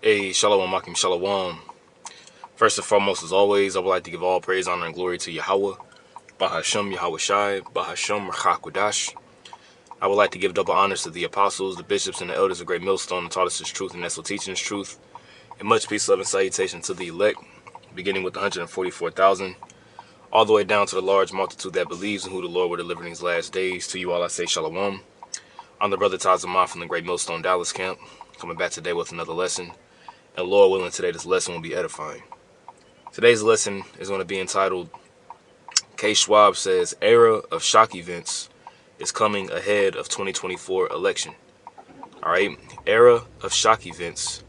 Hey, Shalom, Makim, Shalom. First and foremost, as always, I would like to give all praise, honor, and glory to Yahweh, Bahashem, Yahweh Shai, Bahashem, Rachakwadash. I would like to give double honors to the apostles, the bishops, and the elders of Great Millstone, who taught us His truth and that's what teaching His truth. And much peace, love, and salutation to the elect, beginning with the 144,000, all the way down to the large multitude that believes in who the Lord will deliver in these last days. To you all I say Shalom. I'm the brother Tazamah from the Great Millstone Dallas camp, coming back today with another lesson. And Lord willing, today this lesson will be edifying. Today's lesson is going to be entitled, Schwab says, Era of Shock Events is Coming Ahead of 2024 Election. Alright, Era of Shock Events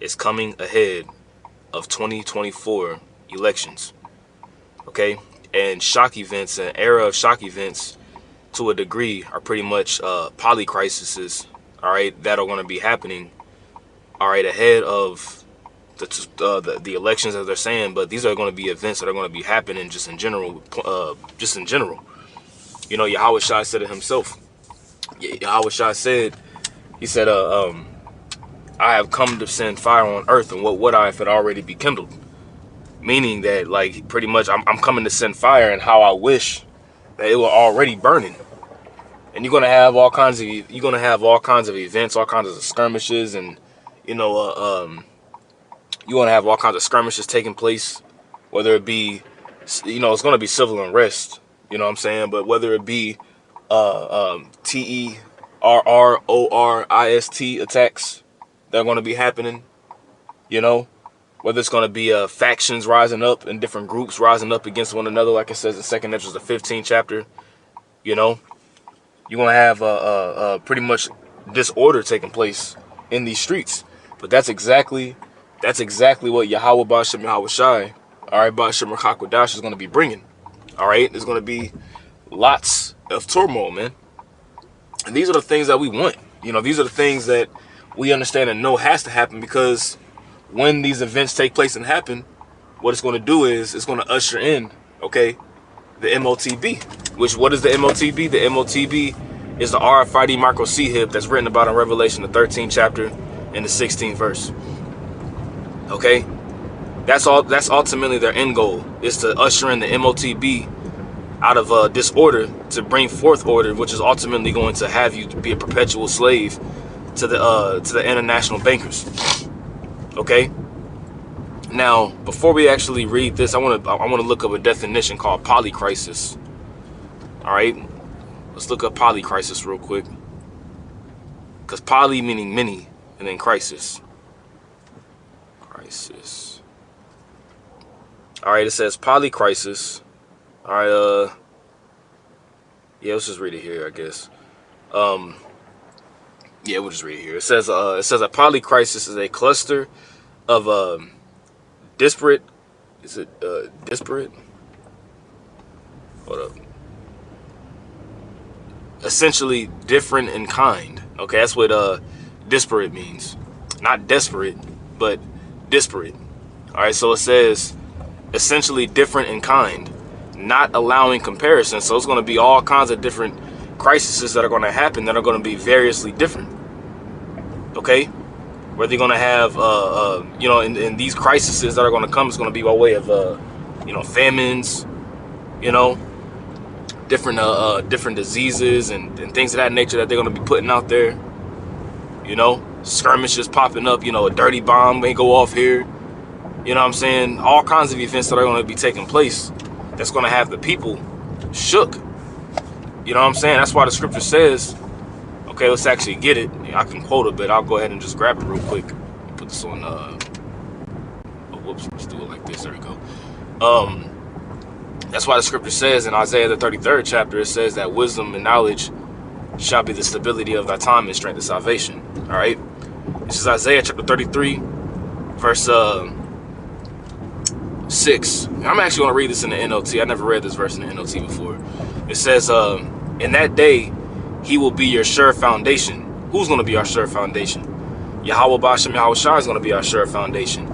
is coming ahead of 2024 elections. Okay, and shock events, an era of shock events to a degree are pretty much polycrises, alright, that are going to be happening, alright, ahead of the elections, as they're saying. But these are going to be events that are going to be happening just in general. You know, Yahweh Shai said it himself. Yahweh Shai said, he said, I have come to send fire on earth, and what would I if it already be kindled? Meaning that, like, pretty much I'm coming to send fire, and how I wish that it were already burning. And you're gonna have all kinds of events, all kinds of skirmishes, and you know, you're gonna have all kinds of skirmishes taking place, whether it be, you know, it's gonna be civil unrest, you know what I'm saying, but whether it be terrorist attacks that are gonna be happening, you know, whether it's gonna be factions rising up and different groups rising up against one another, like it says in 2nd Ezra, the 15th chapter, you know, you're gonna have pretty much disorder taking place in these streets. But that's exactly what Yahweh Ba'ashem Yahweh Shai, alright, Ba'ashem Rachakwadash is going to be bringing. Alright, there's going to be lots of turmoil, man. And these are the things that we want. You know, these are the things that we understand and know has to happen, because when these events take place and happen, what it's going to do is it's going to usher in, okay, the MOTB. Which, what is the MOTB? The MOTB is the RFID micro C-HIB that's written about in Revelation, the 13th chapter and the 16th verse. Okay, that's ultimately their end goal, is to usher in the MOTB out of disorder to bring forth order, which is ultimately going to have you be a perpetual slave to the international bankers. Okay. Now, before we actually read this, I want to look up a definition called polycrisis. All right, let's look up polycrisis real quick, because poly meaning many, and then crisis. All right, it says polycrisis. All right, yeah, let's just read it here, I guess. Yeah, we'll just read it here. It says a polycrisis is a cluster of disparate. Is it disparate? Hold up. Essentially different in kind. Okay, that's what disparate means. Not desperate, but disparate. All right, so it says essentially different in kind, not allowing comparison. So it's going to be all kinds of different crises that are going to happen that are going to be variously different. Okay, whether you're going to have you know, in these crises that are going to come, it's going to be by way of you know, famines, you know, different diseases and things of that nature that they're going to be putting out there. You know, skirmishes popping up, you know, a dirty bomb may go off here. You know what I'm saying? All kinds of events that are going to be taking place that's going to have the people shook. You know what I'm saying? That's why the scripture says, okay, let's actually get it. I can quote it, but I'll go ahead and just grab it real quick. Put this on, oh, whoops, let's do it like this. There we go. That's why the scripture says in Isaiah, the 33rd chapter, it says that wisdom and knowledge shall be the stability of thy time and strength of salvation. All right. This is Isaiah chapter 33, verse 6. I'm actually going to read this in the NLT. I never read this verse in the NLT before. It says, in that day, he will be your sure foundation. Who's going to be our sure foundation? Yahweh Ba'ashem Yahweh Shai is going to be our sure foundation.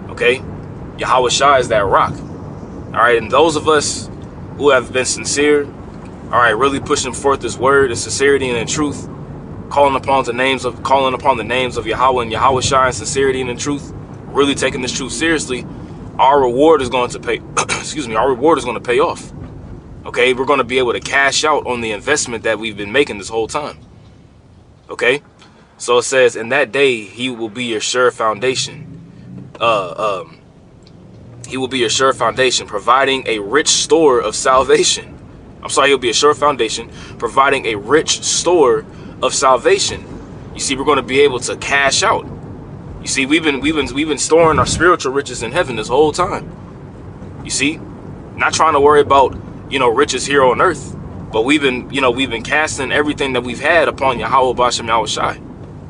Okay? Yahweh Shai is that rock. All right, and those of us who have been sincere, all right, really pushing forth this word in sincerity and in truth, calling upon the names of Yahweh and Yahweh Shai in sincerity and in truth, really taking this truth seriously, our reward is going to pay. Excuse me, our reward is going to pay off. Okay, we're going to be able to cash out on the investment that we've been making this whole time. Okay, so it says, in that day he will be your sure foundation. He will be your sure foundation, providing a rich store of salvation. I'm sorry, he'll be a sure foundation, providing a rich store of salvation. You see, we're going to be able to cash out. You see, we've been storing our spiritual riches in heaven this whole time. You see, not trying to worry about, riches here on earth, but we've been casting everything that we've had upon Yahweh Bashem Yahweh Shai,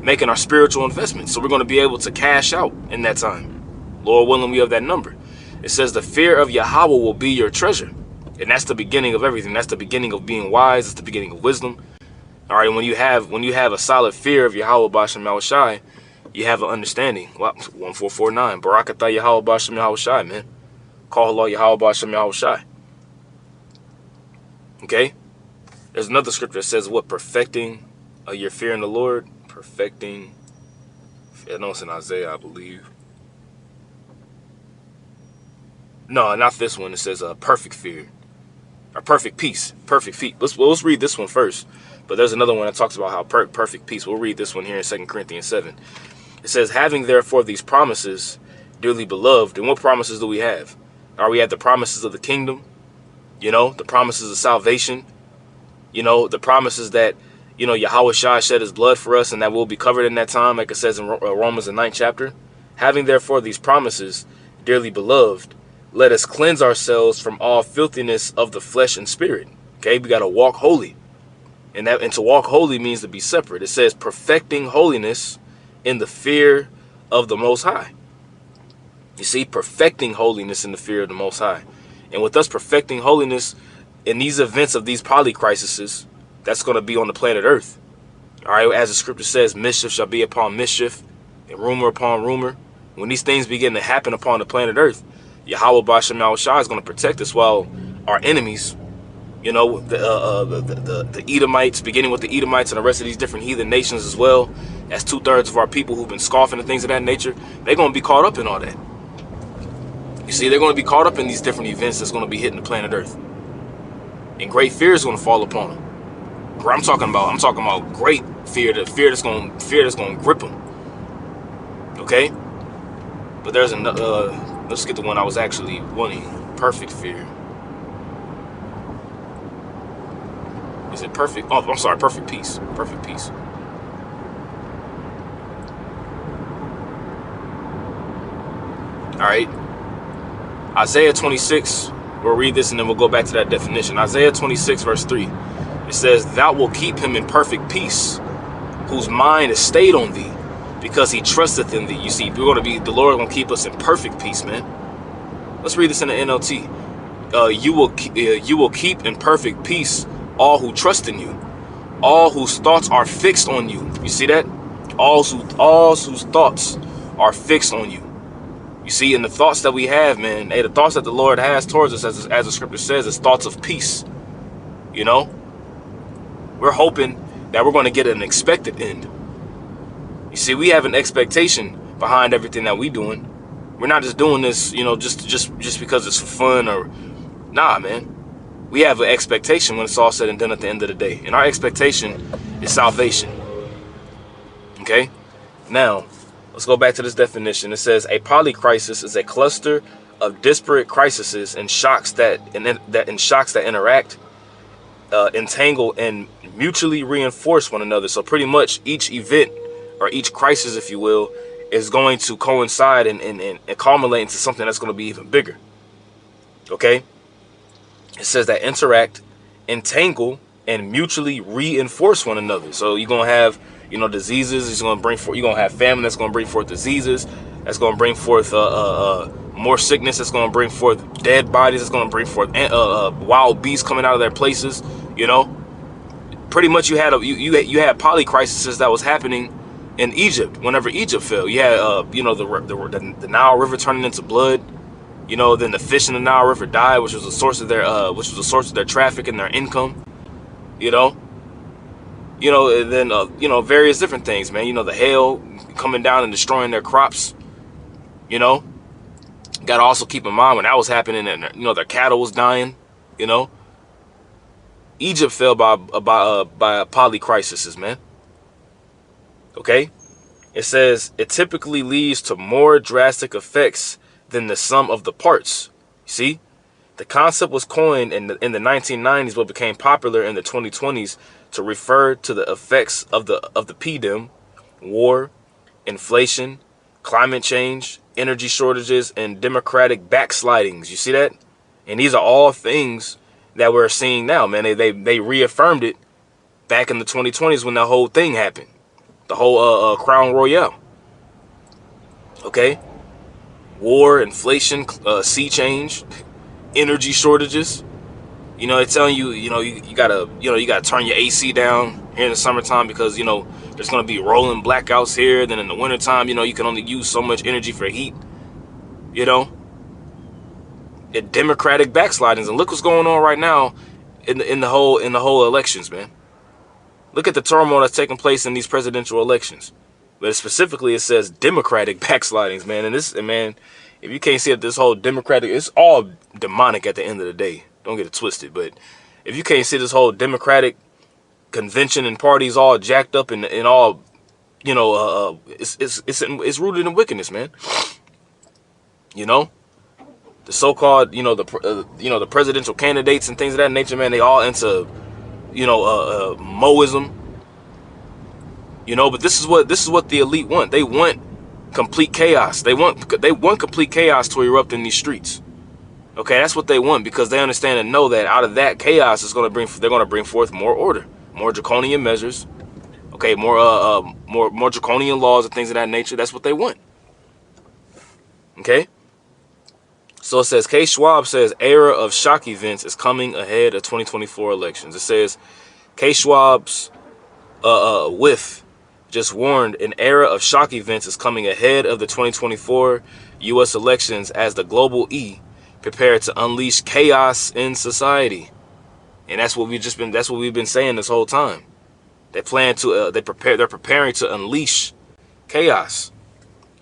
making our spiritual investments. So we're going to be able to cash out in that time. Lord willing, we have that number. It says the fear of Yahweh will be your treasure. And that's the beginning of everything. That's the beginning of being wise. It's the beginning of wisdom. All right, when you have a solid fear of Yahweh Bashem Yahweh Shai, you have an understanding. Well, 1449. Barakatah Yahweh Bashem Yahweh Shai, man. Call Allah Yahweh Bashem Yahweh Shai. Okay? There's another scripture that says what? Perfecting your fear in the Lord. Perfecting. I know it's in Isaiah, I believe. No, not this one. It says perfect fear. Or perfect peace. Perfect feet. Let's read this one first. But there's another one that talks about how perfect peace. We'll read this one here in 2 Corinthians 7. It says, having therefore these promises, dearly beloved. And what promises do we have? We have the promises of the kingdom. The promises of salvation. The promises that, Yahweh Shai shed his blood for us and that we'll be covered in that time, like it says in Romans the 9th chapter. Having therefore these promises, dearly beloved, let us cleanse ourselves from all filthiness of the flesh and spirit. Okay, we got to walk holy. And to walk holy means to be separate. It says perfecting holiness in the fear of the Most High. You see, perfecting holiness in the fear of the Most High. And with us perfecting holiness in these events of these polycrises, that's going to be on the planet Earth. All right, as the scripture says, mischief shall be upon mischief and rumor upon rumor. When these things begin to happen upon the planet Earth, Yahweh Bashem Yahweh Shai is going to protect us while our enemies, the Edomites, beginning with the Edomites and the rest of these different heathen nations as well, as 2/3 of our people who've been scoffing and things of that nature, they're going to be caught up in all that. You see, they're going to be caught up in these different events that's going to be hitting the planet Earth. And great fear is going to fall upon them. I'm talking about great fear, the fear that's going to grip them. Okay? But there's another, let's get the one I was actually wanting. Perfect fear. Is it perfect? Oh, I'm sorry, perfect peace. Perfect peace. All right. Isaiah 26, we'll read this and then we'll go back to that definition. Isaiah 26 verse 3. It says, thou wilt keep him in perfect peace, whose mind is stayed on thee, because he trusteth in thee. You see, the Lord going to keep us in perfect peace, man. Let's read this in the NLT. You will keep in perfect peace all who trust in you, all whose thoughts are fixed on you. You see that? All whose thoughts are fixed on you. You see, in the thoughts that we have, man, the thoughts that the Lord has towards us, as the scripture says, is thoughts of peace. We're hoping that we're going to get an expected end. You see, we have an expectation behind everything that we're doing. We're not just doing this, just because it's for fun or, nah, man. We have an expectation when it's all said and done at the end of the day. And our expectation is salvation. Okay? Now, let's go back to this definition. It says a polycrisis is a cluster of disparate crises and shocks that interact, entangle, and mutually reinforce one another. So pretty much each event or each crisis, if you will, is going to coincide and culminate into something that's going to be even bigger. Okay? It says that interact, entangle, and mutually reinforce one another. So you're going to have, diseases. You're going to have famine that's going to bring forth diseases. That's going to bring forth more sickness. That's going to bring forth dead bodies. It's going to bring forth wild beasts coming out of their places. Pretty much you had polycrises that was happening in Egypt. Whenever Egypt fell, you had the Nile River turning into blood. Then the fish in the Nile River died, which was a source of their traffic and their income. You know, and then, you know, various different things, man. You know, the hail coming down and destroying their crops, you know. Got to also keep in mind when that was happening and, you know, their cattle was dying, you know. Egypt fell by polycrisis, man. Okay? It says it typically leads to more drastic effects than the sum of the parts. See? The concept was coined in the 1990s, but became popular in the 2020s to refer to the effects of the PDM, war, inflation, climate change, energy shortages, and democratic backslidings. You see that? And these are all things that we're seeing now, man. They reaffirmed it back in the 2020s when the whole thing happened. The whole Crown Royale. Okay? War, inflation, sea change, energy shortages. You know, they're telling you, you know, you gotta turn your AC down here in the summertime because, you know, there's gonna be rolling blackouts here. Then in the wintertime, you know, you can only use so much energy for heat. You know, democratic backslidings, and look what's going on right now in the whole elections, man. Look at the turmoil that's taking place in these presidential elections. But specifically, it says democratic backslidings, man. And man, if you can't see it, this whole democratic, it's all demonic at the end of the day. Don't get it twisted. But if you can't see this whole democratic convention and parties all jacked up and all, you know, it's rooted in wickedness, man. You know, the so-called, you know, the presidential candidates and things of that nature, man. They all into, you know, Moism. You know, but this is what the elite want. They want complete chaos. They want complete chaos to erupt in these streets. Okay, that's what they want because they understand and know that out of that chaos is going to they're going to bring forth more order, more draconian measures. Okay, more draconian laws and things of that nature. That's what they want. Okay. So it says, K. Schwab says era of shock events is coming ahead of 2024 elections. It says K. Schwab's whiff just warned an era of shock events is coming ahead of the 2024 U.S. elections as the global E prepare to unleash chaos in society. And that's what we've been saying this whole time. They plan to they're preparing to unleash chaos.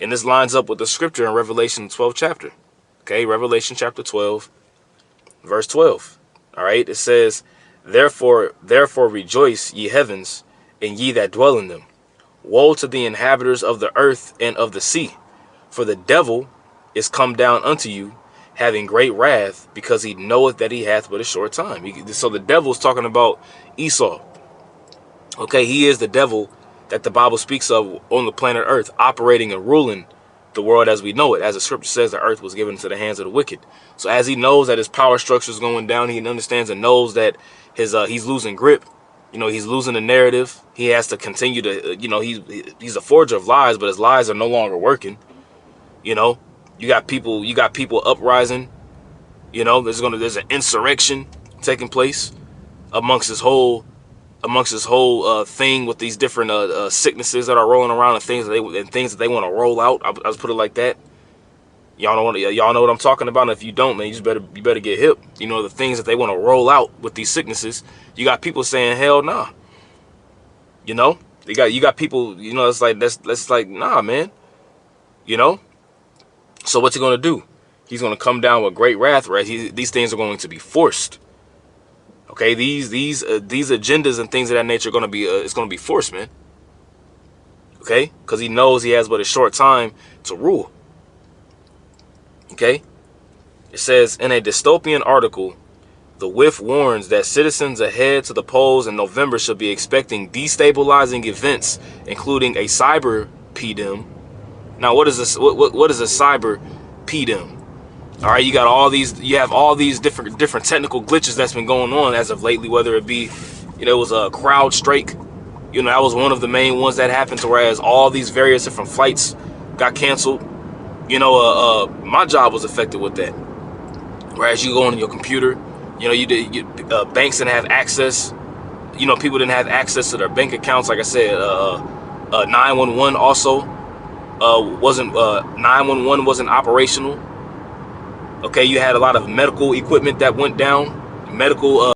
And this lines up with the scripture in Revelation 12 chapter. Okay, Revelation chapter 12, verse 12. All right, it says, Therefore rejoice, ye heavens, and ye that dwell in them. Woe to the inhabitants of the earth and of the sea, for the devil is come down unto you, having great wrath, because he knoweth that he hath but a short time. So the devil's talking about Esau. Okay, he is the devil that the Bible speaks of on the planet Earth, operating and ruling the world as we know it. As the scripture says, the earth was given into the hands of the wicked. So as he knows that his power structure is going down, he understands and knows that he's losing grip. You know, he's losing the narrative. He has to continue to, you know, he's a forger of lies, but his lies are no longer working. You know, you got people uprising. You know, there's an insurrection taking place amongst his whole thing with these different sicknesses that are rolling around and things that they want to roll out. I'll just put it like that. Y'all know what I'm talking about. And if you don't, man, you better get hip. You know, the things that they want to roll out with these sicknesses. You got people saying hell nah. You know, you got people. You know, it's like that's like nah, man. You know. So what's he gonna do? He's gonna come down with great wrath, right? These things are going to be forced. Okay, these agendas and things of that nature are gonna be it's gonna be forced, man. Okay, because he knows he has but a short time to rule. Okay, it says in a dystopian article, the WIF warns that citizens ahead to the polls in November should be expecting destabilizing events, including a cyber PDM. Now, what is this? What is a cyber PDM? All right, you have all these different technical glitches that's been going on as of lately, whether it be, you know, it was a CrowdStrike. You know, that was one of the main ones that happened, to whereas all these various different flights got canceled. You know, my job was affected with that. Whereas you go on your computer, you know, banks didn't have access. You know, people didn't have access to their bank accounts. Like I said, 911 also wasn't 911 wasn't operational. Okay, you had a lot of medical equipment that went down. Medical